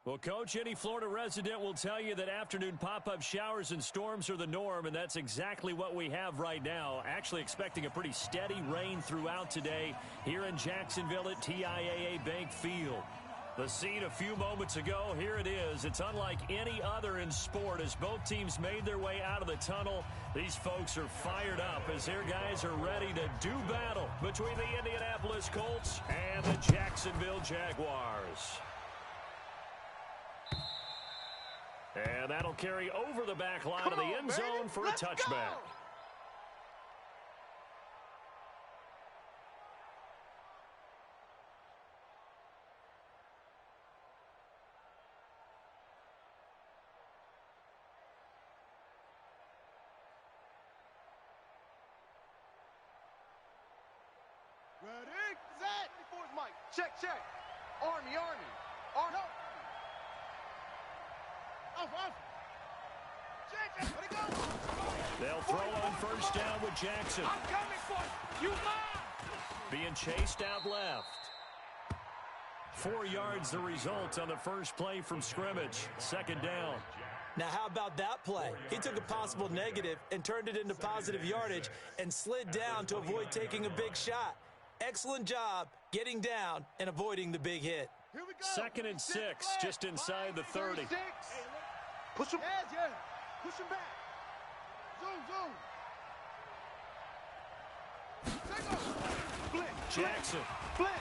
Well, Coach, any Florida resident will tell you that afternoon pop-up showers and storms are the norm, and that's exactly what we have right now. Actually expecting a pretty steady rain throughout today here in Jacksonville at TIAA Bank Field. The scene a few moments ago, here it is. It's unlike any other in sport as both teams made their way out of the tunnel. These folks are fired up as their guys are ready to do battle between the Indianapolis Colts and the Jacksonville Jaguars. And that'll carry over the back line of the end zone for a touchback. Ready, set. Forward, Mike. Check. Army. No. Off. Jackson, let it go. They'll throw on first down with Jackson. I'm coming for you. You mine. Being chased out left. 4 yards the result on the first play from scrimmage. Second down. Now, how about that play? He took a possible negative and turned it into positive yardage and slid down to avoid taking a big shot. Excellent job getting down and avoiding the big hit. Here we go. 2nd and 6, just inside the 30. Push him. Yeah. Push him back. Zoom. Take off. Blitz. Jackson. Blitz.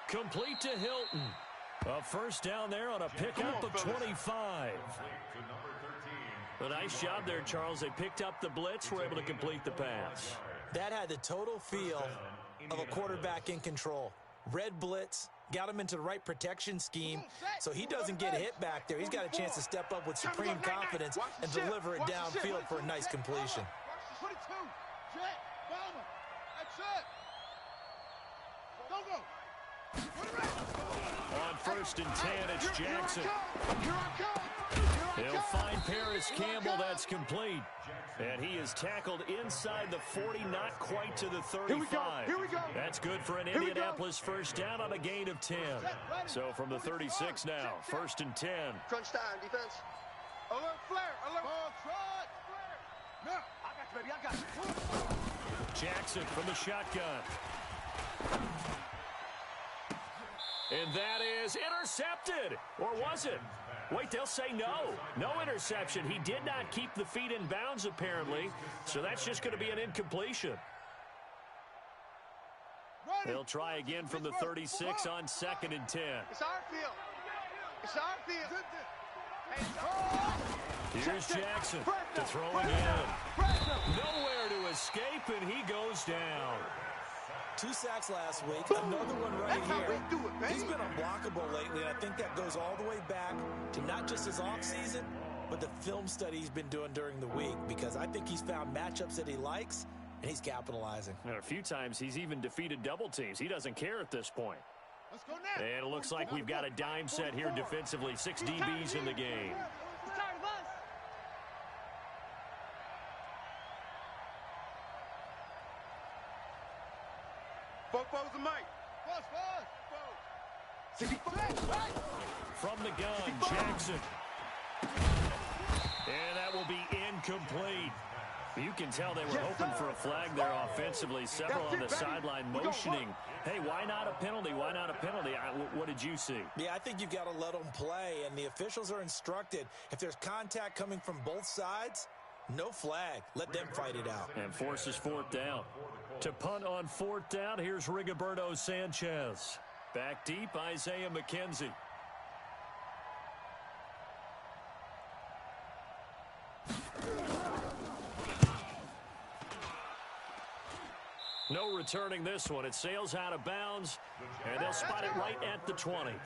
Complete to Hilton. A first down there on a pickup of 25. A nice job there, Charles. They picked up the blitz, were able to complete the pass. That had the total feel of a quarterback in control. Red blitz, got him into the right protection scheme, so he doesn't get hit back there. He's got a chance to step up with supreme confidence and deliver it downfield for a nice completion. 22. Jet. Bomber. That's it. Don't go. On 1st and 10, it's Jackson. Here I come. He'll find Paris Campbell. That's complete. And he is tackled inside the 40, not quite to the 35. Here we go. That's good for an Indianapolis first down on a gain of 10. So from the 36 now, 1st and 10. Crunch time, defense. Alert, flare, alert. Ball, trot, flare. Now, I got you. Jackson from the shotgun. And that is intercepted. Or was it? Wait, they'll say no. No interception. He did not keep the feet in bounds, apparently. So that's just going to be an incompletion. They'll try again from the 36 on 2nd and 10. It's our field. It's our field. Here's Jackson to throw again. Nowhere to escape, and he goes down. 2 sacks last week, another one right here. He's been unblockable lately, and I think that goes all the way back to not just his offseason, but the film study he's been doing during the week, because I think he's found matchups that he likes, and he's capitalizing. And a few times he's even defeated double teams. He doesn't care at this point. Let's go now. And it looks like we've got a dime set here defensively. 6 DBs in the game. Foes and Mike. From the gun, Jackson. And that will be incomplete. You can tell they were hoping for a flag there offensively. Several on the sideline motioning. Hey, why not a penalty? Why not a penalty? What did you see? Yeah, I think you've got to let them play, and the officials are instructed. If there's contact coming from both sides, no flag. Let them fight it out. And forces 4th down. To punt on 4th down, here's Rigoberto Sanchez. Back deep, Isaiah McKenzie. No returning this one. It sails out of bounds, and they'll spot it right at the 20. At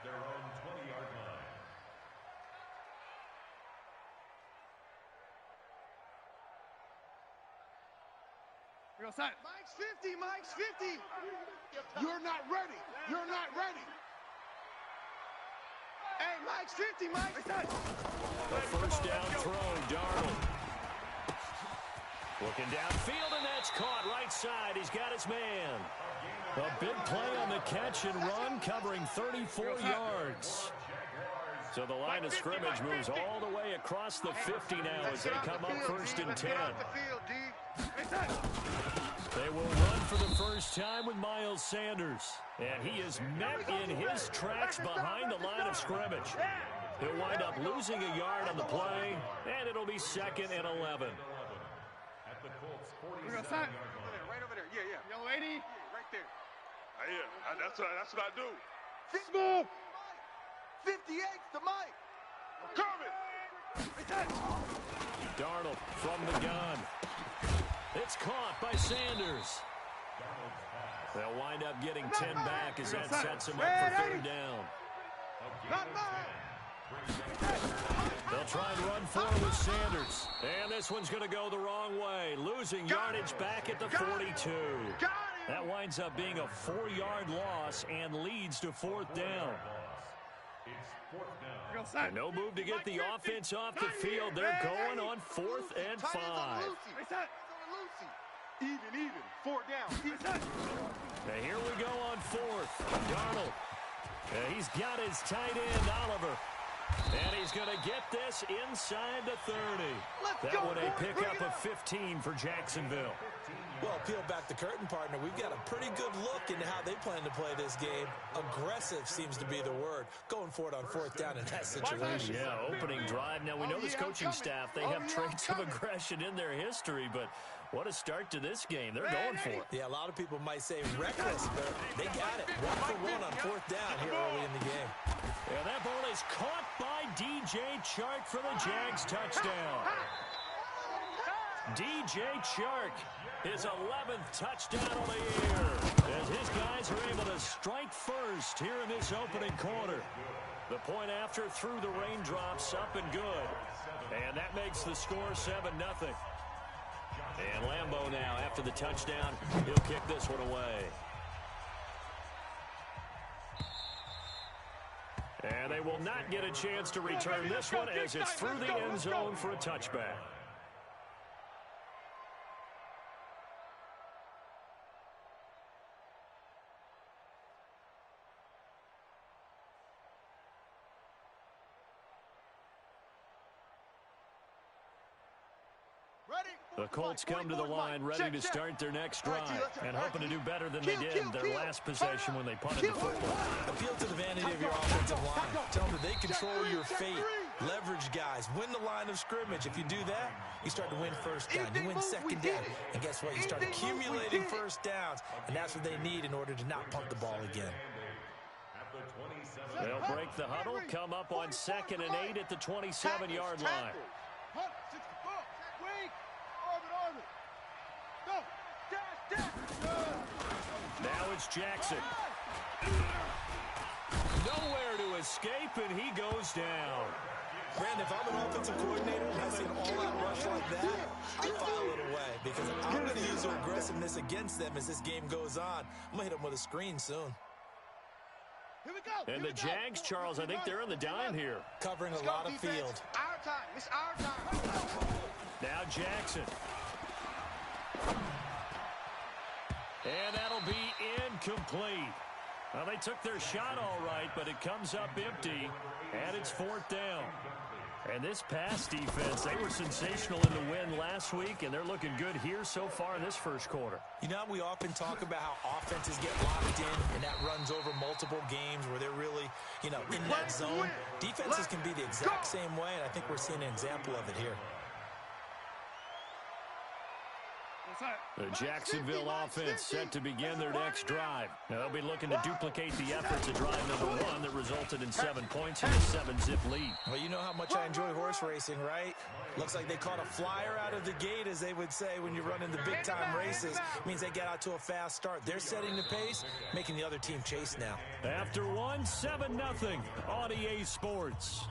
their own 20-yard line. Mike's 50, Mike's 50. You're not ready. You're not ready. Hey, Mike's 50, Mike. A first down throw, Darnold. Looking downfield, and that's caught right side. He's got his man. A big play on the catch and run, covering 34 yards. So the line of scrimmage moves all the way across the 50 now as they come up 1st and 10. They will run for the first time with Miles Sanders. And he is met in his tracks behind the line of scrimmage. He'll wind up losing a yard on the play, and it'll be 2nd and 11. At the Colts' 47 Right over there. Yeah. Young lady. Yeah, right there. Yeah, that's what I do. Smooth. 58's the mic. Coming. Darnold from the gun. It's caught by Sanders. They'll wind up getting 10 back as that sets him up for 3rd down. They'll try and run for it with Sanders. And this one's going to go the wrong way. Losing yardage back at the 42. That winds up being a 4-yard loss and leads to 4th down. And no move to get the offense off the field. They're going on 4th and 5. Even. 4 down. Now here we go on 4th. Darnold. He's got his tight end, Oliver. And he's going to get this inside the 30. That one a pickup of 15 for Jacksonville. Well, peel back the curtain, partner. We've got a pretty good look into how they plan to play this game. Aggressive seems to be the word. Going for it on 4th down in that situation. Yeah, opening drive. Now, we know this coaching staff, they have traits of aggression in their history, but what a start to this game. They're going for it. Yeah, a lot of people might say reckless, but they got it. 1 for 1 on 4th down here early in the game. And that ball is caught by DJ Chark for the Jags touchdown. DJ Chark, his 11th touchdown of the year, as his guys are able to strike first here in this opening quarter. The point after through the raindrops, up and good. And that makes the score 7-0. And Lambeau now, after the touchdown, he'll kick this one away. And they will not get a chance to return this one as it's through the end zone for a touchback. The Colts come to the line ready to start their next drive and hoping to do better than they did their last possession when they punted the football. Appeal to the vanity of your offensive line. Tell them that they control your fate. Leverage guys. Win the line of scrimmage. If you do that, you start to win 1st down. You win 2nd down. And guess what? You start accumulating 1st downs. And that's what they need in order to not punt the ball again. They'll break the huddle, come up on 2nd and 8 at the 27-yard line. Now it's Jackson. Nowhere to escape, and he goes down. Brandon, if I'm an offensive coordinator and I see an all-out rush like that, I file it away because I'm going to use their aggressiveness against them as this game goes on. I'm going to hit them with a screen soon. And the Jags, Charles, I think they're on the dime here. Covering a lot of field. Our time. It's our time. Now Jackson. And that'll be incomplete. Well, they took their shot all right, but it comes up empty, and it's 4th down. And this pass defense, they were sensational in the win last week, and they're looking good here so far in this first quarter. You know, we often talk about how offenses get locked in, and that runs over multiple games where they're really, in that zone. Defenses can be the exact same way, and I think we're seeing an example of it here. The Jacksonville offense set to begin their next drive. Now, they'll be looking to duplicate the efforts of drive number 1 that resulted in 7 points and a 7-zip lead. Well, you know how much I enjoy horse racing, right? Looks like they caught a flyer out of the gate, as they would say when you're running the big-time races. It means they get out to a fast start. They're setting the pace, making the other team chase now. After 1, 7-0 on EA Sports.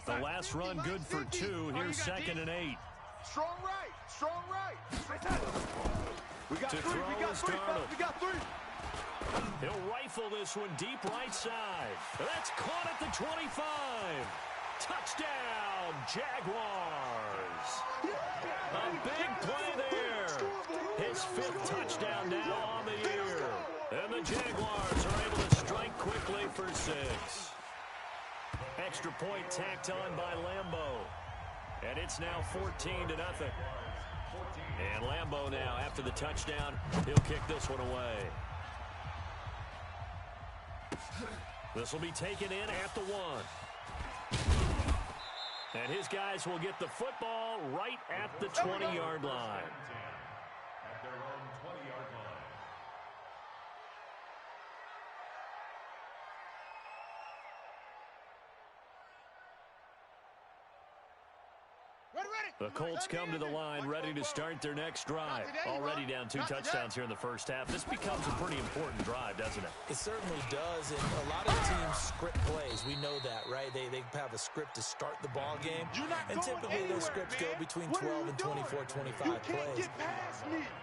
The last run good for 2. Here's 2nd and 8. Strong right. We got 3. We got 3. He'll rifle this one deep right side. That's caught at the 25. Touchdown, Jaguars. A big play there. His 5th touchdown now on the year. And the Jaguars are able to strike quickly for 6. Extra point tacked on by Lambeau. And it's now 14-0. And Lambeau now, after the touchdown, he'll kick this one away. This will be taken in at the 1. And his guys will get the football right at the 20-yard line. At their own 20-yard line. The Colts come to the line ready to start their next drive. Already down 2 touchdowns here in the first half. This becomes a pretty important drive, doesn't it? It certainly does, and a lot of teams script plays. We know that, right? They have a script to start the ball game, and typically those scripts go between 12 and 24, 25 plays.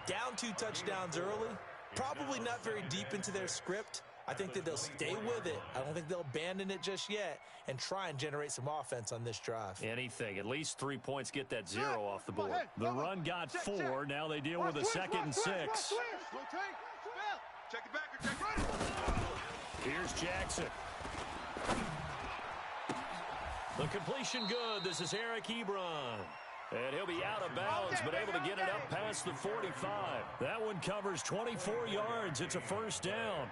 Down 2 touchdowns early, probably not very deep into their script. I think that they'll stay with it. I don't think they'll abandon it just yet and try and generate some offense on this drive. Anything. At least 3 points get that 0 off the board. The run got 4. Now they deal with a 2nd and 6. Check it back. Check it. Here's Jackson. The completion good. This is Eric Ebron. And he'll be out of bounds, but able to get it up past the 45. That one covers 24 yards. It's a first down.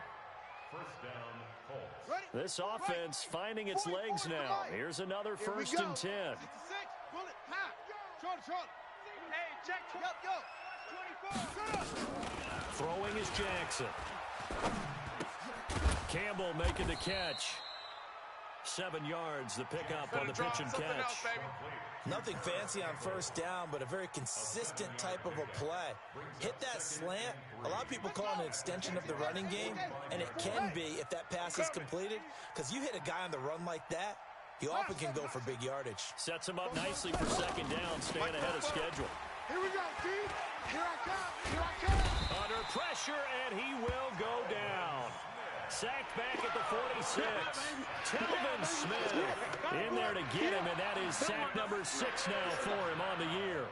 First down, Colts. This offense finding its legs now. Here's another 1st and 10. Throwing is Jackson. Campbell making the catch. 7 yards, the pickup on the pitch and catch. Nothing fancy on first down, but a very consistent type of a play. Hit that slant. A lot of people call it an extension of the running game, and it can be if that pass is completed, because you hit a guy on the run like that, he often can go for big yardage. Sets him up nicely for 2nd down, staying ahead of schedule. Here we go, T. Here I come. Under pressure, and he will go down. Sacked back at the 46. Telvin Smith in there to get him, and that is sack number 6 now for him on the year.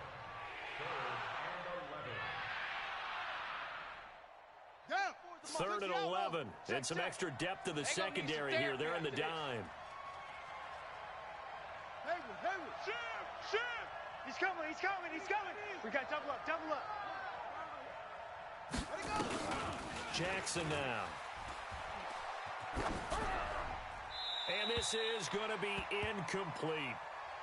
3rd and 11. And some extra depth to the secondary here. They're in the dime. Shift. He's coming. We got double up. Jackson now. And this is going to be incomplete.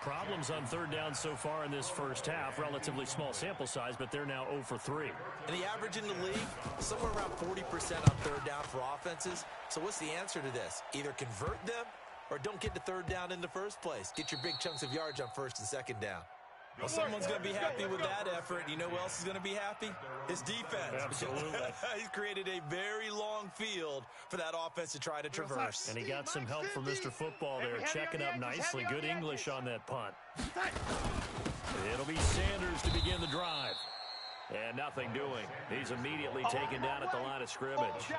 Problems on 3rd down so far in this first half. Relatively small sample size, but they're now 0 for 3. And the average in the league, somewhere around 40% on 3rd down for offenses. So what's the answer to this? Either convert them or don't get to 3rd down in the first place. Get your big chunks of yards on 1st and 2nd down. Well, someone's going to be happy with that effort. You know who else is going to be happy? His defense. Absolutely. He's created a very long field for that offense to try to traverse. And he got some help from Mr. Football there, checking up nicely. Good English on that punt. It'll be Sanders to begin the drive. And nothing doing. He's immediately taken down at the line of scrimmage.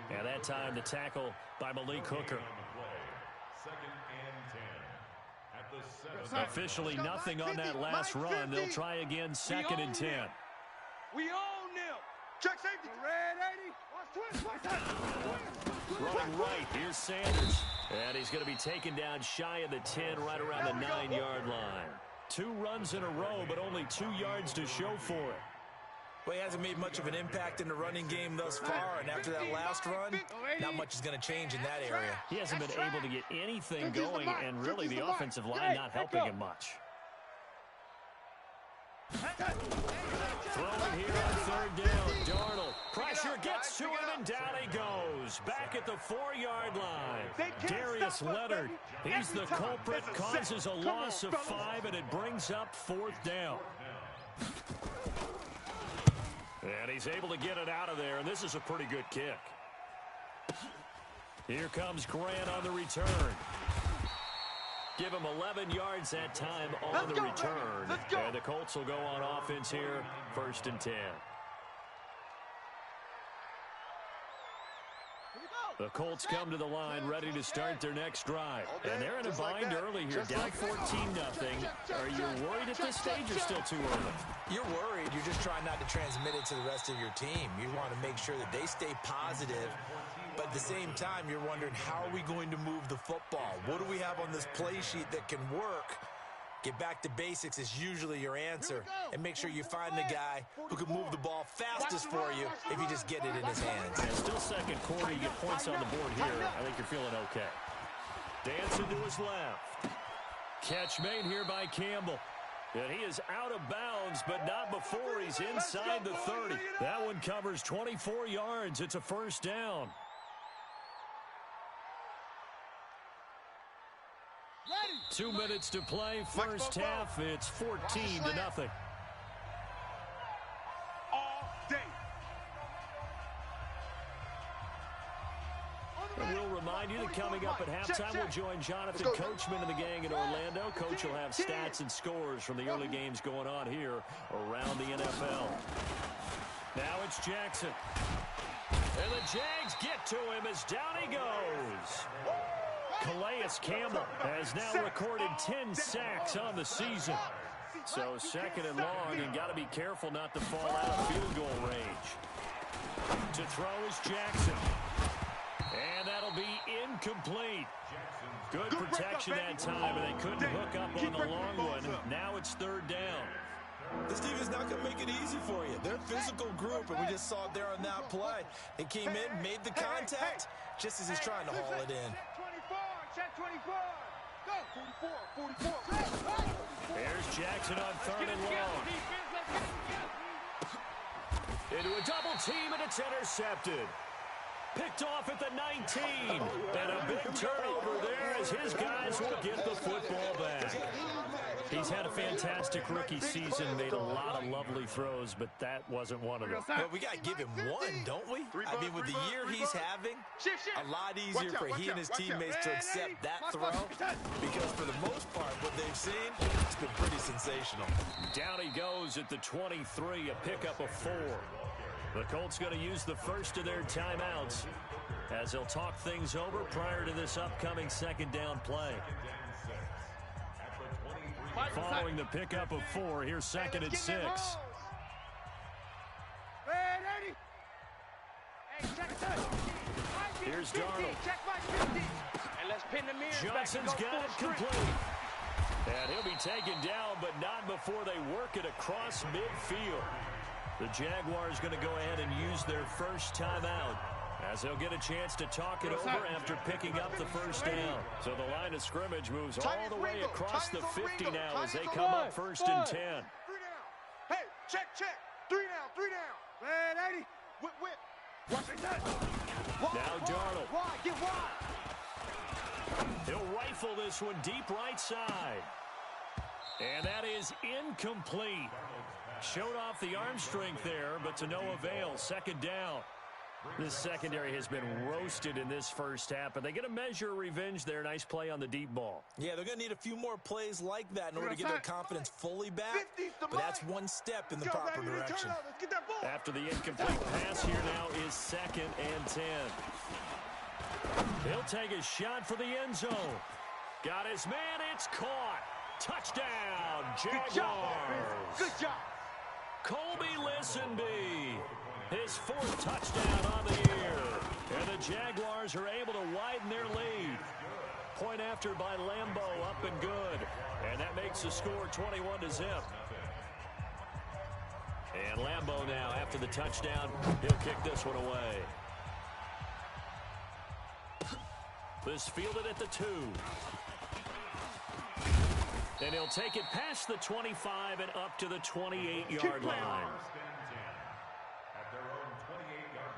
And that time the tackle by Malik Hooker. 2nd and 10. At the 7. Officially nothing on that last run. They'll try again 2nd and 10. We own them. Check safety. Red 80. Running right. Here's Sanders. And he's going to be taken down shy of the 10, right around the 9-yard line. 2 runs in a row, but only 2 yards to show for it. Well, he hasn't made much of an impact in the running game thus far, and after that last run, not much is going to change in that area. He hasn't been able to get anything going, and really the offensive line not helping him much. Throwing here on 3rd down. Darnold. Pressure gets to him, and down he goes. Back at the 4-yard line. Darius Leonard. He's the culprit. Causes a loss of 5, and it brings up 4th down. And he's able to get it out of there, and this is a pretty good kick. Here comes Grant on the return. Give him 11 yards that time on the return. And the Colts will go on offense here, 1st and 10. The Colts come to the line ready to start their next drive. And they're in a bind early here, down 14-0. Are you worried at this stage or still too early? You're worried. You're just trying not to transmit it to the rest of your team. You want to make sure that they stay positive. But at the same time, you're wondering, how are we going to move the football? What do we have on this play sheet that can work? Get back to basics is usually your answer. And make sure you find the guy who can move the ball fastest for you if you just get it in his hands. Yeah, still second quarter. You get points on the board here. I think you're feeling okay. Dancing to his left. Catch made here by Campbell. And he is out of bounds, but not before he's inside the 30. That one covers 24 yards. It's a first down. 2 minutes to play. First half, it's 14-0. All day. And we'll remind you that coming up at halftime, we'll join Jonathan Coachman and the gang in Orlando. Coach will have stats and scores from the early games going on here around the NFL. Now it's Jackson. And the Jags get to him as down he goes. Calais Campbell has now recorded 10 sacks on the season. So second and long, and got to be careful not to fall out of field goal range. To throw is Jackson. And that'll be incomplete. Good protection that time, and they couldn't hook up on the long one. Now it's third down. This team is not going to make it easy for you. They're a physical group, and we just saw it there on that play. They came in, made the contact, just as he's trying to haul it in. Check 24. Go. 44. There's Jackson on third and long. Into a double team, and it's intercepted. Picked off at the 19. And a big turnover there as his guys will get the football back. He's had a fantastic rookie season, made a lot of lovely throws, but that wasn't one of them. Well, we got to give him one, don't we? I mean, with the year he's having, a lot easier for he and his teammates to accept that throw, because for the most part, what they've seen, it's been pretty sensational. Down he goes at the 23, a pickup of 4. The Colts going to use the first of their timeouts as they'll talk things over prior to this upcoming second down play. Following the pickup of 4, here's second and 6. Here's Darnold. Johnson's got it complete. And he'll be taken down, but not before they work it across midfield. The Jaguars going to go ahead and use their first timeout as they'll get a chance to talk it over after picking up the first down. So the line of scrimmage moves all the way across the 50 now as they come up first and 10. 3 down. Hey, check. 3 down. Man, 80. Whip. Watch it. Now Darnold. Wide, get wide. He'll rifle this one deep right side. And that is incomplete. Showed off the arm strength there, but to no avail. Second down. This secondary has been roasted in this first half, but they get a measure of revenge there. Nice play on the deep ball. Yeah, they're going to need a few more plays like that in order to get their confidence fully back, but that's one step in the proper direction. After the incomplete pass, here now is second and 10. He'll take a shot for the end zone. Got his man, it's caught. Touchdown, Jaguars. Good job. Colby Listenby, his 4th touchdown on the year. And the Jaguars are able to widen their lead. Point after by Lambeau, up and good. And that makes the score 21-0. And Lambeau now, after the touchdown, he'll kick this one away. This fielded at the 2. And he'll take it past the 25 and up to the 28-yard line. At their own 28-yard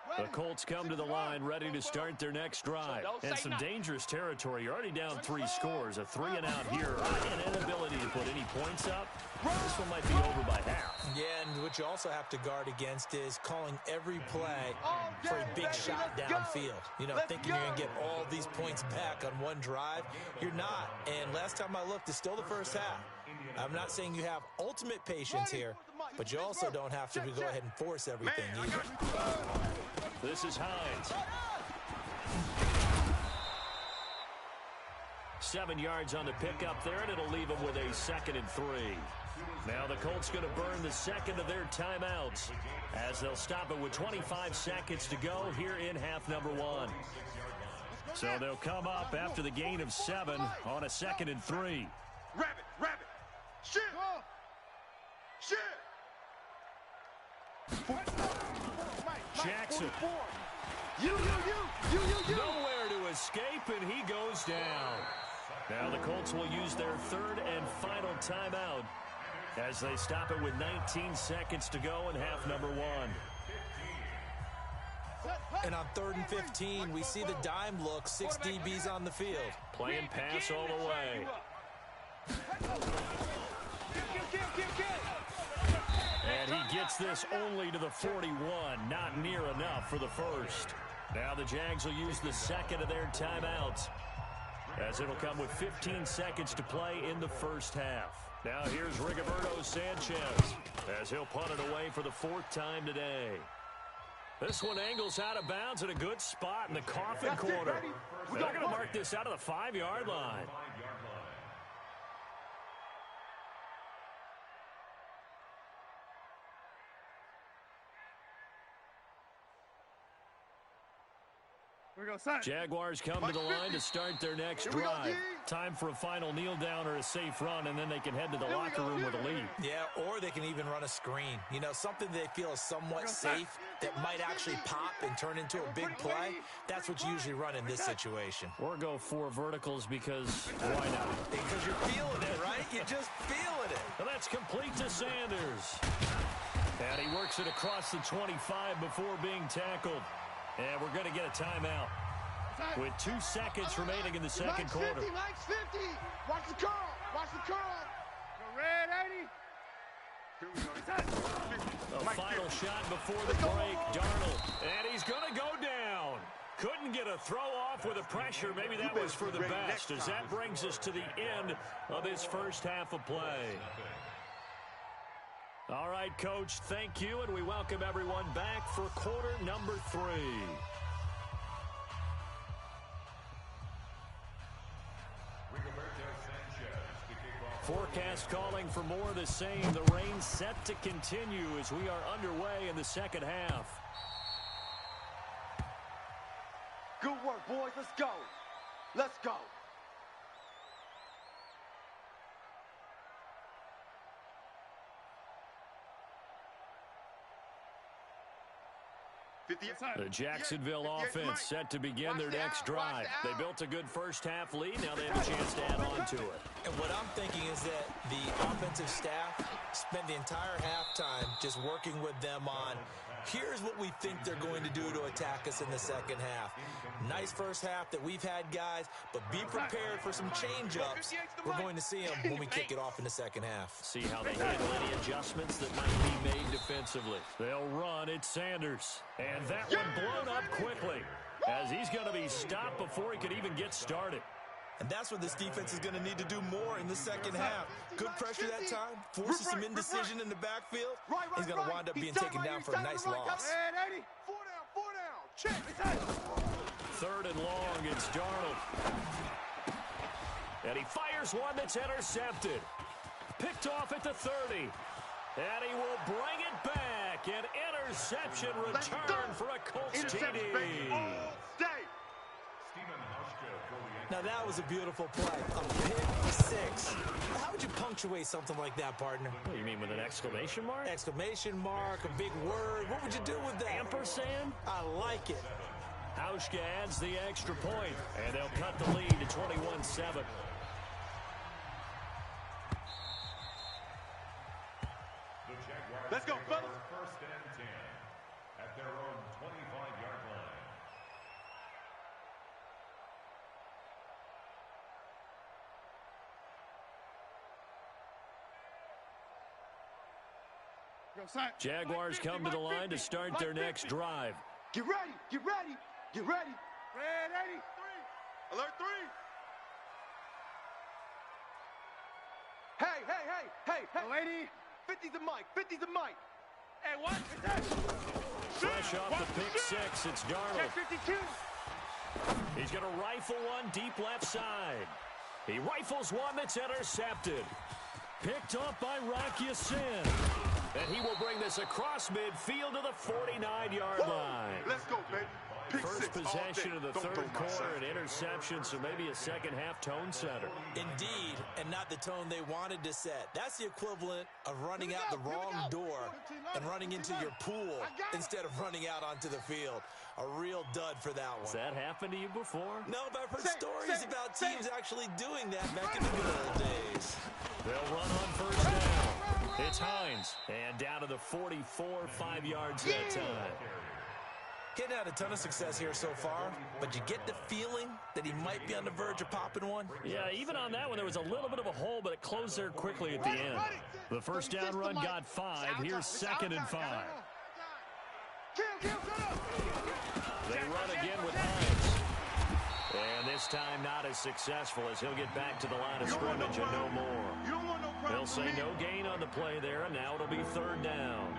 line. The Colts come to the line ready to start their next drive. And some dangerous territory. You're already down 3 scores. A 3-and-out here. An inability to put any points up. This one might be over by half. Yeah, and what you also have to guard against is calling every play for a big shot downfield. You know, thinking you're going to get all these points back on one drive. You're not. And last time I looked, it's still the first half. I'm not saying you have ultimate patience here, but you also don't have to go ahead and force everything either. This is Hines. 7 yards on the pickup there, and it'll leave them with a 2nd and 3. Now the Colts going to burn the second of their timeouts as they'll stop it with 25 seconds to go here in half number 1. So they'll come up after the gain of 7 on a 2nd and 3. Rabbit. Shit. Jackson. You. Nowhere to escape, and he goes down. Now the Colts will use their 3rd and final timeout as they stop it with 19 seconds to go in half number 1. And on 3rd and 15, we see the dime look, 6 DBs on the field. Playing pass all the way. And he gets this only to the 41, not near enough for the first. Now the Jags will use the 2nd of their timeouts as it'll come with 15 seconds to play in the first half. Now here's Rigoberto Sanchez as he'll punt it away for the 4th time today. This one angles out of bounds at a good spot in the coffin corner. They're going to mark this out of the 5-yard line. Jaguars come to the line to start their next drive. Time for a final kneel down or a safe run, and then they can head to the locker room with a lead. Yeah, or they can even run a screen. You know, something they feel is somewhat safe that might actually pop and turn into a big play. That's what you usually run in this situation. Or go 4 verticals because why not? Because you're feeling it, right? You're just feeling it. Well, that's complete to Sanders. And he works it across the 25 before being tackled. And we're going to get a timeout with 2 seconds remaining in the second quarter. 50, Mike's 50. Watch the curl. Go red, 80. A final shot before the break. Darnold. And he's going to go down. Couldn't get a throw off with the pressure. Maybe that was for the best, as that brings us to the end of this first half of play. All right, Coach, thank you, and we welcome everyone back for quarter number 3. Forecast calling for more of the same. The rain set to continue as we are underway in the second half. Good work, boys. Let's go. The Jacksonville offense set to begin their next drive. They built a good first half lead. Now they have a chance to add on to it. And what I'm thinking is that the offensive staff spent the entire halftime just working with them on, here's what we think they're going to do to attack us in the second half. Nice first half that we've had, guys, but be prepared for some change-ups. We're going to see them when we kick it off in the second half. See how they handle any adjustments that might be made defensively. They'll run. It's Sanders. And that one blown up quickly as he's going to be stopped before he could even get started. And that's what this defense is going to need to do more in the second half. Good pressure that time, forces some indecision in the backfield. He's going to wind up being taken down for a nice loss. 4 down. Check. 3rd and long, it's Darnold. And he fires one that's intercepted. Picked off at the 30. And he will bring it back. An interception return for a Colts TD. Now that was a beautiful play. A pick 6. How would you punctuate something like that, partner? What do you mean, with an exclamation mark? Exclamation mark, a big word. What would you do with that? Ampersand? I like it. Hauschka adds the extra point, and they'll cut the lead to 21-7. Let's go, fellas. 1st and 10 at their own 25-yard line. Jaguars come to the line to start their next drive. Get ready. Red 80. Alert 3. Hey. Lady, 50's the mic. 50's the mic. Hey, what? Fresh off the pick six, it's Darnold. Check 52. He's going to rifle one deep left side. He rifles one that's intercepted. Picked off by Rock Ya-Sin. And he will bring this across midfield to the 49-yard line. Let's go, baby. Pick First six possession all day. of the Don't third throw my quarter, side. an interception, so maybe a second-half tone setter. Indeed, and not the tone they wanted to set. That's the equivalent of running out the wrong door and running into your pool instead of running out onto the field. A real dud for that Has one. that happened to you before? No, but I've heard stories about teams actually doing that back in the good old days. They'll run on first down. It's Hines. And down to the 44, 5 yards that time. He's had a ton of success here so far, but you get the feeling that he might be on the verge of popping one. Yeah, even on that one, there was a little bit of a hole, but it closed there quickly at the end. The first down run got 5. Here's 2nd and 5. They run again with Hines. And this time not as successful as he'll get back to the line of scrimmage and no more. They'll say no gain on the play there, and now it'll be 3rd down.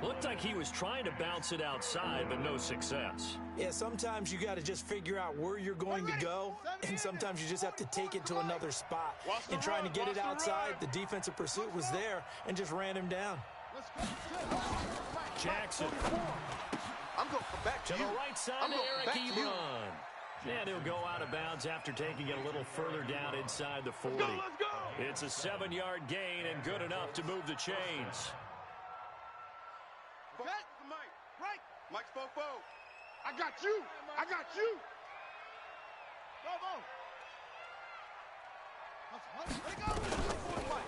Looked like he was trying to bounce it outside, but no success. Yeah, sometimes you got to just figure out where you're going to go, and sometimes you just have to take it to another spot. In trying to get it outside, the defensive pursuit was there and just ran him down. Jackson I'm going to come back to to the you. right side I'm to going Eric back to you. Ebron. And he'll go out of bounds after taking it a little further down inside the 40. Let's go. It's a 7-yard gain and good enough to move the chains. Okay. Mike. Right. Mike's fofo. I got you. I got you.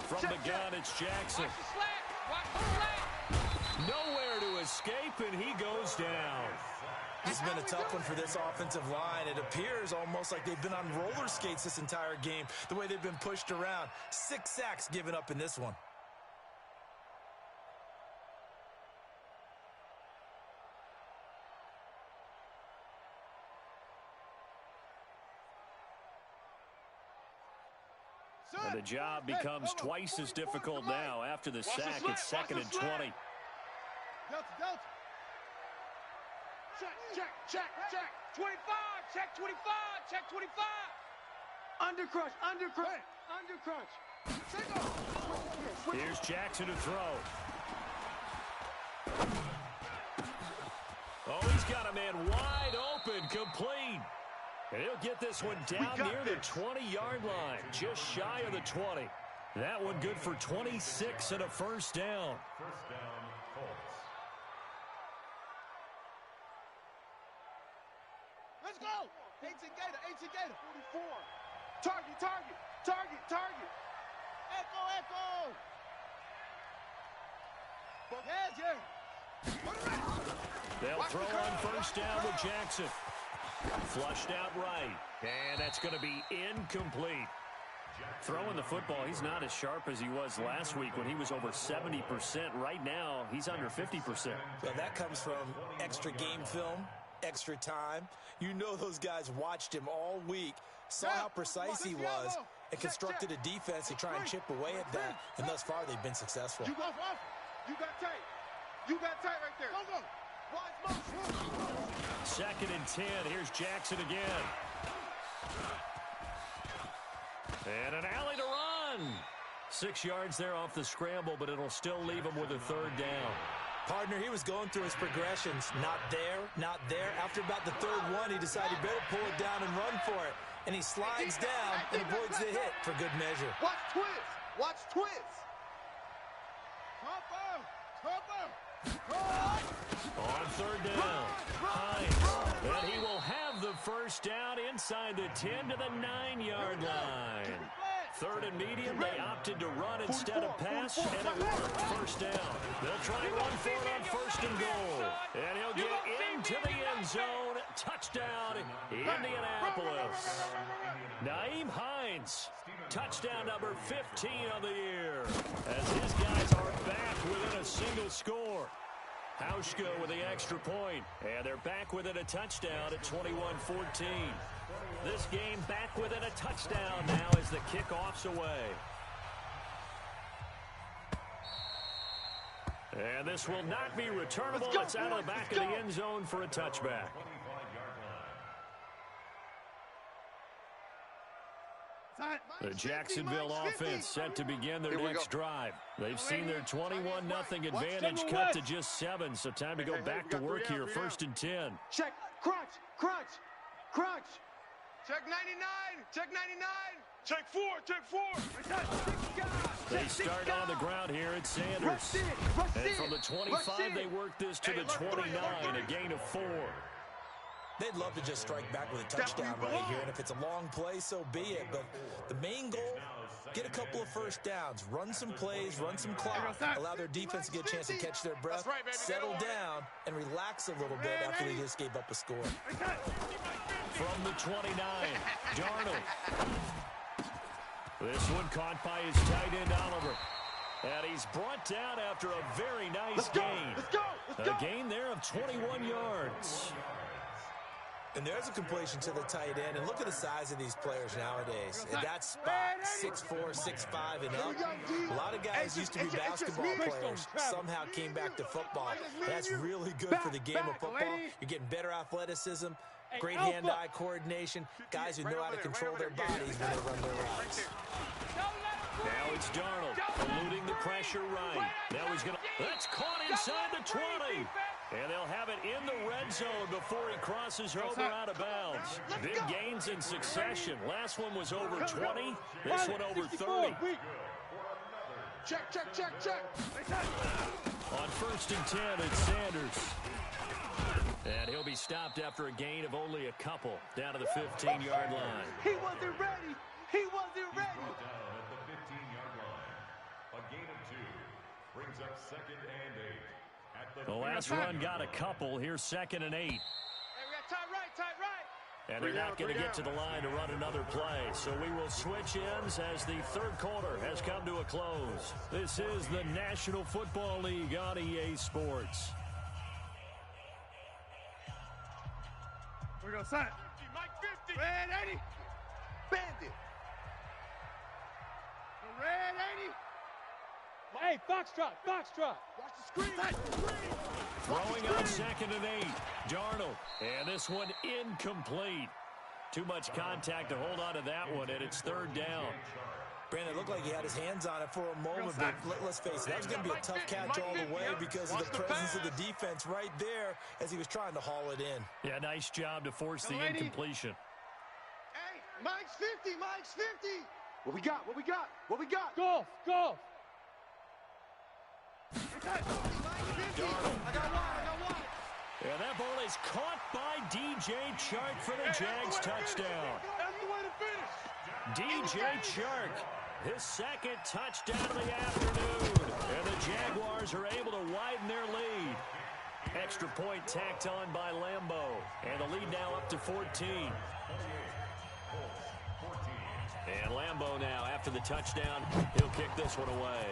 From the gun, it's Jackson. Watch the slant. Watch the slant. Nowhere to escape, and he goes down. It's been a tough one for this offensive line. It appears almost like they've been on roller skates this entire game, the way they've been pushed around. 6 sacks given up in this one. And the job becomes twice as difficult now. After the sack, it's 2nd and 20. Delta. Check. 25. Check 25. Check 25. Under crunch. Here's Jackson to throw. Oh, he's got a man wide open, complete. And he'll get this one down near the 20-yard line, just shy of the 20. That one good for 26 and a first down. First down, Colts. Let's go. 18 Gator. 44. Target. Echo. Yes. They'll throw on first down with Jackson. Flushed out right, and that's going to be incomplete. Throwing the football, he's not as sharp as he was last week when he was over 70%. Right now, he's under 50%. Well, that comes from extra game film, extra time. You know those guys watched him all week, saw how precise he was, and constructed a defense to try and chip away at that, and thus far they've been successful. You got tight right there. Go. Watch motion. 2nd and 10. Here's Jackson again. And an alley to run. 6 yards there off the scramble, but it'll still leave him with a 3rd down. Partner, he was going through his progressions. Not there. After about the 3rd one, he decided he better pull it down and run for it. And he slides down and avoids the hit for good measure. Watch twist. On 3rd down, Hines. And he will have the first down inside the 10 to the 9-yard line. 3rd and medium, they opted to run instead of pass, and it worked. First down. They'll try and run for it on 1st and goal. And he'll get into the end zone. Touchdown, Indianapolis. Naeem Hines, touchdown number 15 of the year, as his guys are back within a single score. Hauschka with the extra point, and they're back within a touchdown at 21-14. This game back within a touchdown now as the kickoff's away. And this will not be returnable. It's out of the back of the end zone for a touchback. The Jacksonville offense set to begin their next drive. They've seen their 21-0 advantage cut to just 7, so time to go back to work here, 1st and 10. Check, crunch, crunch, crunch. Check 99, check 99. Check 4, check 4. They start on the ground here at Sanders. And from the 25, they work this to the 29, a gain of 4. They'd love to just strike back with a touchdown right here, and if it's a long play, so be it. But the main goal, get a couple of first downs, run some plays, run some clock, allow their defense to get a chance to catch their breath, settle down, and relax a little bit after they just gave up a score. From the 29, Darnold. This one caught by his tight end, Oliver. And he's brought down after a very nice gain. A gain there of 21 yards. And there's a completion to the tight end. And look at the size of these players nowadays. At that spot, 6'4", 6'5", and up. A lot of guys used to be basketball players, somehow came back to football. That's really good for the game of football. You're getting better athleticism, great hand-eye coordination, guys who know how to control their bodies when they run their routes. Now it's Darnold, eluding the pressure right. Now he's going to... That's caught inside the 20. And they'll have it in the red zone before he crosses over out of bounds. Big gains in succession. Last one was over 20. This one over 30. Check, check, check, check. On 1st and 10, it's Sanders. And he'll be stopped after a gain of only a couple down to the 15-yard line. He wasn't ready. He wasn't ready. Down at the 15-yard line. A gain of 2 brings up 2nd and 8. The last run got a couple. Here's 2nd and 8. Hey, we got tight right. And they're not going to get to the line to run another play. So we will switch ends as the 3rd quarter has come to a close. This is the National Football League on EA Sports. We're going to sign. Mike 50. Red 80. Bandit. Red 80. Hey, Foxtrot. Watch the screen. Throwing on 2nd and 8. Darnold. And this one incomplete. Too much contact to hold on to that one, and it's 3rd down. Brandon, it looked like he had his hands on it for a moment, but let's face it, that was going to be a tough catch all the way because of the presence of the defense right there as he was trying to haul it in. Yeah, nice job to force the incompletion. Hey, Mike's 50. What we got? Golf. Darnold. I got one. And that ball is caught by DJ Chark for the Jags touchdown. That's the way to finish. DJ Chark, his 2nd touchdown of the afternoon. And the Jaguars are able to widen their lead. Extra point tacked on by Lambeau. And the lead now up to 14. And Lambeau now, after the touchdown, he'll kick this one away.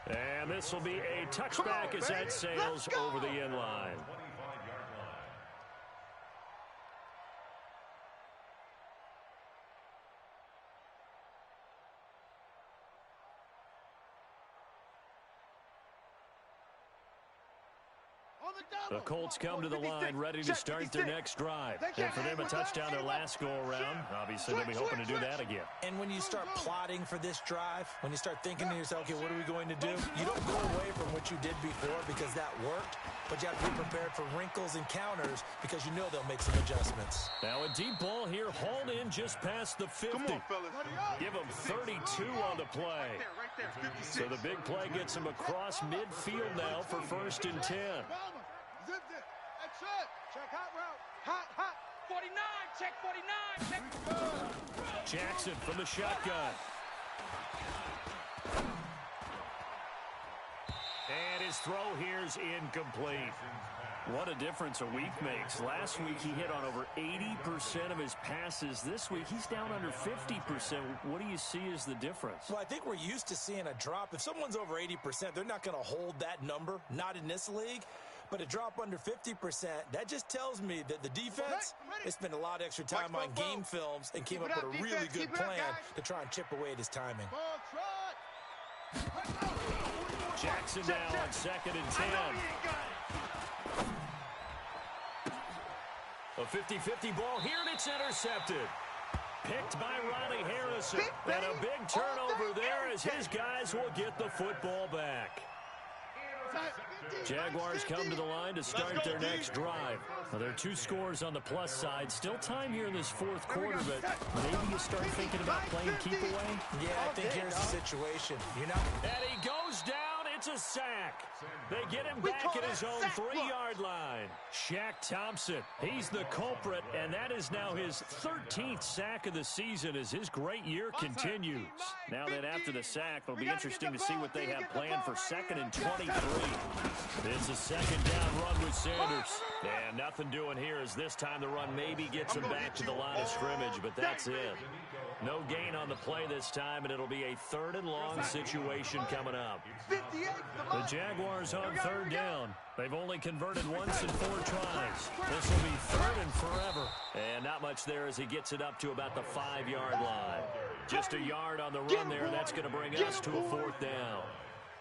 And this will be a touchback as that sails over the end line. The Colts come to the line ready to start their next drive. And for them, a touchdown their last go-around. Obviously, they'll be hoping to do that again. And when you start plotting for this drive, when you start thinking to yourself, okay, what are we going to do? You don't go away from what you did before because that worked, but you have to be prepared for wrinkles and counters because you know they'll make some adjustments. Now a deep ball here, hauled in just past the 50. Come on, fellas. Give him 32 on the play. Right there, 56. So the big play gets him across midfield now for 1st and 10. Zipped it. That's it. Check hot route. Hot. 49. Check 49. Jackson from the shotgun. And his throw here's incomplete. What a difference a week makes. Last week he hit on over 80% of his passes. This week he's down under 50%. What do you see as the difference? Well, I think we're used to seeing a drop. If someone's over 80%, they're not going to hold that number, not in this league. But a drop under 50%, that just tells me that the defense, they spent a lot of extra time on game films and came up with a really good plan to try and chip away at his timing. Ball, try. Jackson now on 2nd and 10. A 50-50 ball here, and it's intercepted. Picked by Ronnie Harrison. And a big turnover there as his guys will get the football back. Jaguars come to the line to start their next drive. Well, there are 2 scores on the plus side. Still time here in this 4th quarter, but maybe you start thinking about playing keep away? Yeah, I think here's the situation. And he goes down. It's a sack. They get him back at his own 3-yard line. Shaq Thompson, he's the culprit, and that is now his 13th sack of the season as his great year continues. Now that after the sack, it'll be interesting to see what they have planned for 2nd and 23. It's a 2nd down run with Sanders. And nothing doing here as this time the run maybe gets him back to the line of scrimmage, but that's it. No gain on the play this time, and it'll be a 3rd and long situation coming up. The Jaguars on 3rd down. They've only converted once in 4 tries. This will be 3rd and forever. And not much there as he gets it up to about the 5-yard line. Just a yard on the run there, and that's going to bring us to a 4th down.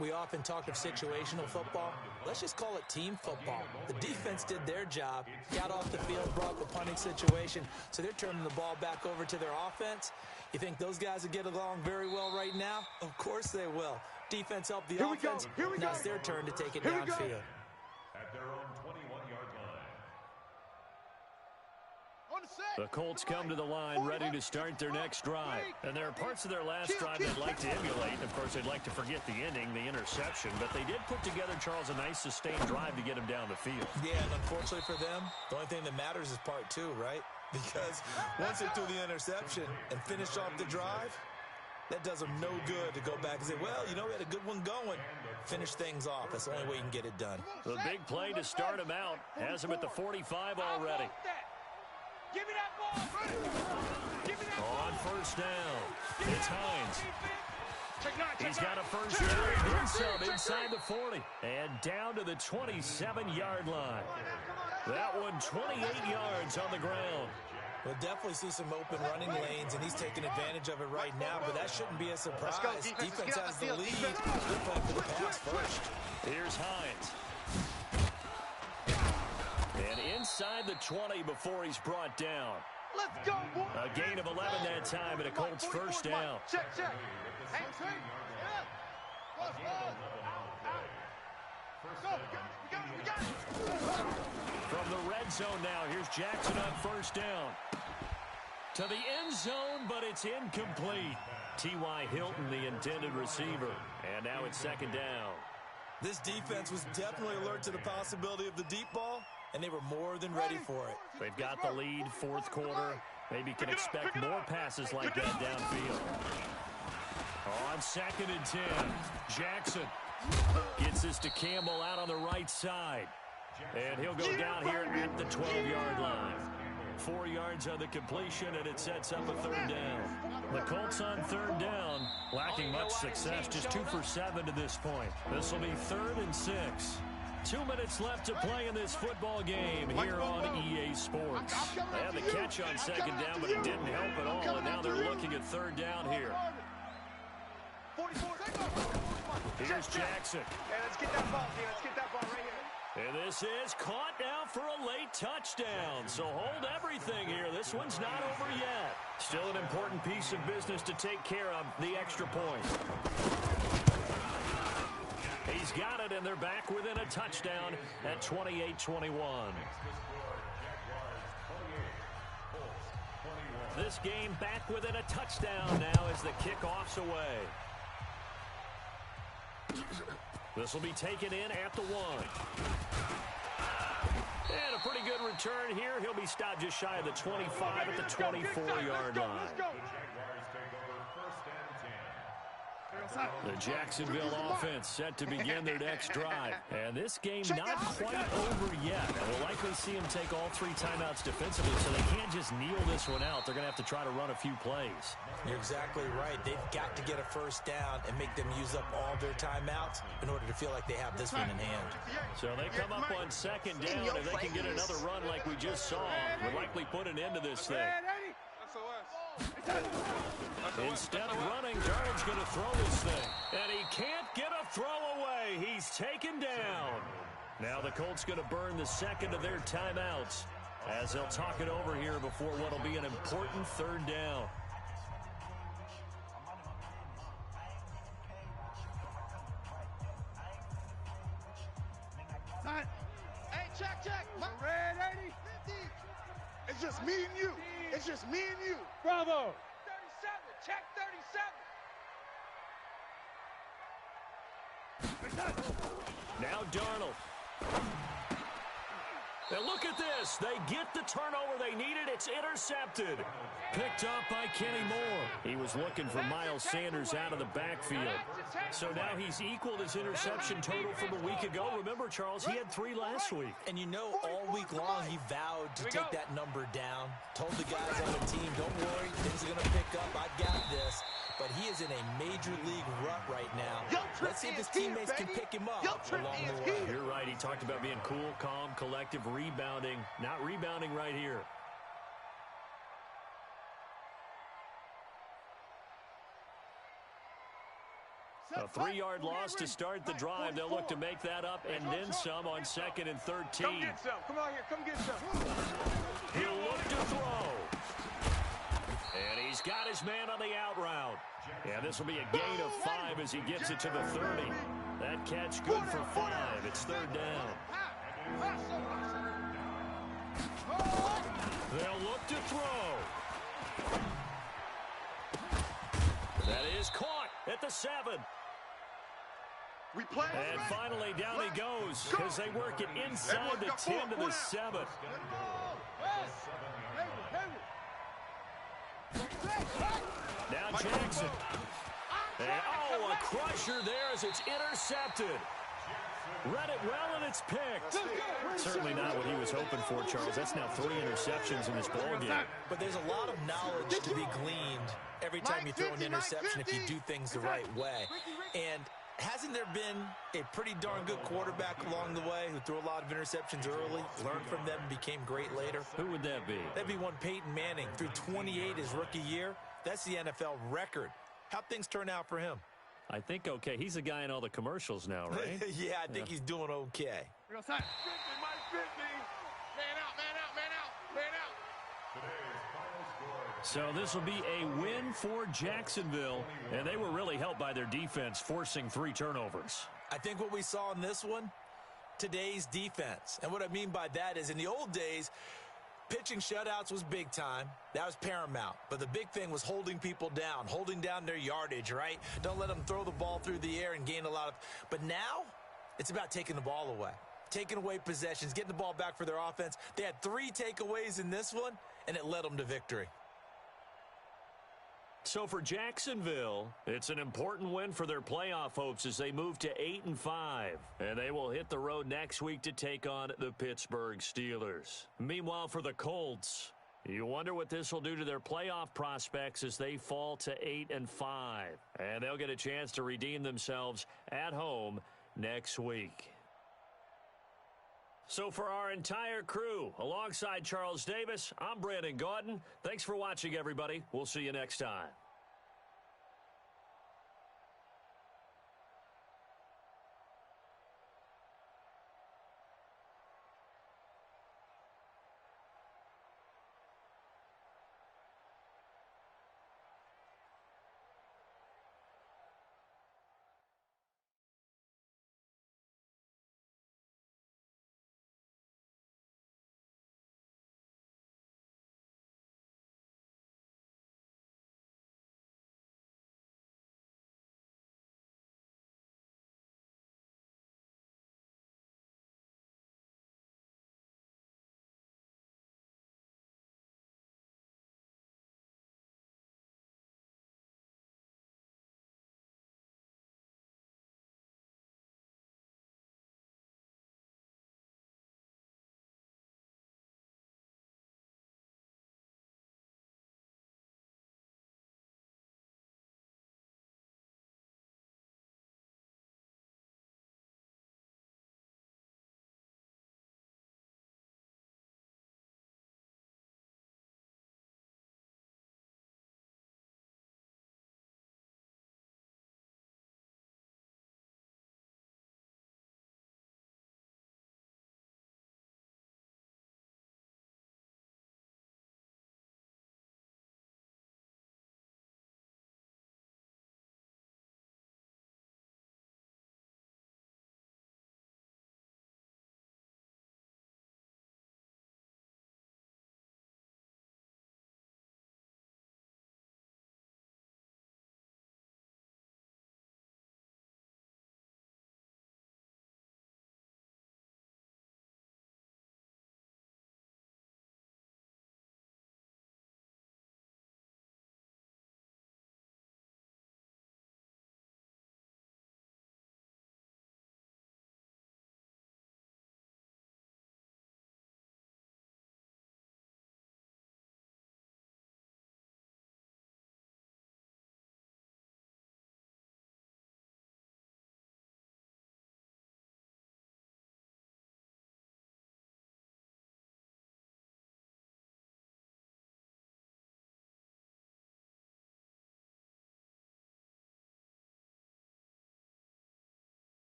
We often talk of situational football. Let's just call it team football. The defense did their job, got off the field, brought the punting situation, so they're turning the ball back over to their offense. You think those guys will get along very well right now? Of course they will. Defense helped the offense. Now it's their turn to take it downfield. At their own 21-yard line. The Colts come to the line ready to start their next drive. And there are parts of their last drive they'd like to emulate. Of course, they'd like to forget the ending, the interception. But they did put together, Charles, a nice sustained drive to get him down the field. Yeah, and unfortunately for them, the only thing that matters is part 2, right? Because once they threw the interception and finished off the drive, that does them no good to go back and say, well, you know, we had a good one going. Finish things off. That's the only way you can get it done. The big play to start him out has him at the 45 already. Give me that ball. Give me that ball. On 1st down, it's Hines. He's got a 1st down, then some inside the 40, and down to the 27-yard line. That one 28 yards on the ground. We'll definitely see some open running lanes, and he's taking advantage of it right now, but that shouldn't be a surprise. Defense has the lead. They're playing for the pass first. Here's Hines. And inside the 20 before he's brought down. Let's go, boy. A gain of 11 that time, and a Colts 1st down. Check. We got it. From the red zone now, here's Jackson on 1st down. To the end zone, but it's incomplete. T.Y. Hilton, the intended receiver. And now it's 2nd down. This defense was definitely alert to the possibility of the deep ball, and they were more than ready for it. They've got the lead, 4th quarter. Maybe can expect more passes like that downfield. On 2nd and 10, Jackson gets this to Campbell out on the right side. And he'll go down here at the 12-yard line. 4 yards on the completion, and it sets up a 3rd down. The Colts on 3rd down, lacking much success, just 2 for 7 to this point. This will be 3rd and 6. 2 minutes left to play in this football game here on EA Sports. They had the catch on 2nd down, but it didn't help at all, and now they're looking at 3rd down here. Here's Jackson. Hey, let's get that ball, Let's get that ball right here. And this is caught now for a late touchdown. So hold everything here. This one's not over yet. Still an important piece of business to take care of, the extra point. He's got it, and they're back within a touchdown at 28-21. This game back within a touchdown now as the kickoff's away. This will be taken in at the 1. And a pretty good return here. He'll be stopped just shy of the 25 at the 24-yard line. The Jacksonville offense set to begin their next drive. And this game not quite over yet. And we'll likely see them take all 3 timeouts defensively, so they can't just kneel this one out. They're going to have to try to run a few plays. You're exactly right. They've got to get a 1st down and make them use up all their timeouts in order to feel like they have this one in hand. So they come up on 2nd down. If they can get another run like we just saw, would likely put an end to this thing. Instead of running, Darnold's going to throw this thing. And he can't get a throw away. He's taken down. Now the Colts going to burn the second of their timeouts as they'll talk it over here before what will be an important third down. Hey, check. My red 80. 50. It's just me and you. It's just me and you. Bravo. 37. Check 37. Now Darnold. Now look at this. They get the turnover they needed. It's intercepted. Picked up by Kenny Moore. He was looking for Miles Sanders out of the backfield. So now he's equaled his interception total from a week ago. Remember, Charles, he had 3 last week. And you know, all week long he vowed to take that number down. Told the guys on the team, don't worry, things are going to pick up. I've got this. But he is in a major league rut right now. Let's see if his teammates can pick him up along the way. You're right. He talked about being cool, calm, collective, rebounding. Not rebounding right here. A 3-yard loss to start the drive. They'll look to make that up and then some on 2nd and 13. Come get some. Come on here. Come get some. He'll look to throw. And he's got his man on the out route. Yeah, this will be a gain of 5 as he gets it to the 30. That catch good for 5. It's 3rd down. They'll look to throw. That is caught at the 7. And finally down he goes as they work it inside the 10 to the 7. Now Jackson. And, a crusher there as it's intercepted. Read it well, and it's picked. Certainly not what he was hoping for, Charles. That's now 3 interceptions in this ballgame. But there's a lot of knowledge to be gleaned every time you throw an interception if you do things the right way. And hasn't there been a pretty darn good quarterback along the way who threw a lot of interceptions early, learned from them, and became great later? Who would that be? That'd be one Peyton Manning. Threw 28 his rookie year. That's the NFL record. How'd things turn out for him? I think okay. He's the guy in all the commercials now, right? Yeah, I think he's doing okay. 50, Mike 50. Man out. So this will be a win for Jacksonville, and they were really helped by their defense, forcing 3 turnovers. I think what we saw in this one, today's defense. And what I mean by that is in the old days, pitching shutouts was big time. That was paramount. But the big thing was holding people down, holding down their yardage, right? Don't let them throw the ball through the air and gain a lot of... But now, it's about taking the ball away. Taking away possessions, getting the ball back for their offense. They had 3 takeaways in this one, and it led them to victory. So for Jacksonville, it's an important win for their playoff hopes as they move to 8-5. And they will hit the road next week to take on the Pittsburgh Steelers. Meanwhile, for the Colts, you wonder what this will do to their playoff prospects as they fall to 8-5. And they'll get a chance to redeem themselves at home next week. So for our entire crew, alongside Charles Davis, I'm Brandon Gaudin. Thanks for watching, everybody. We'll see you next time.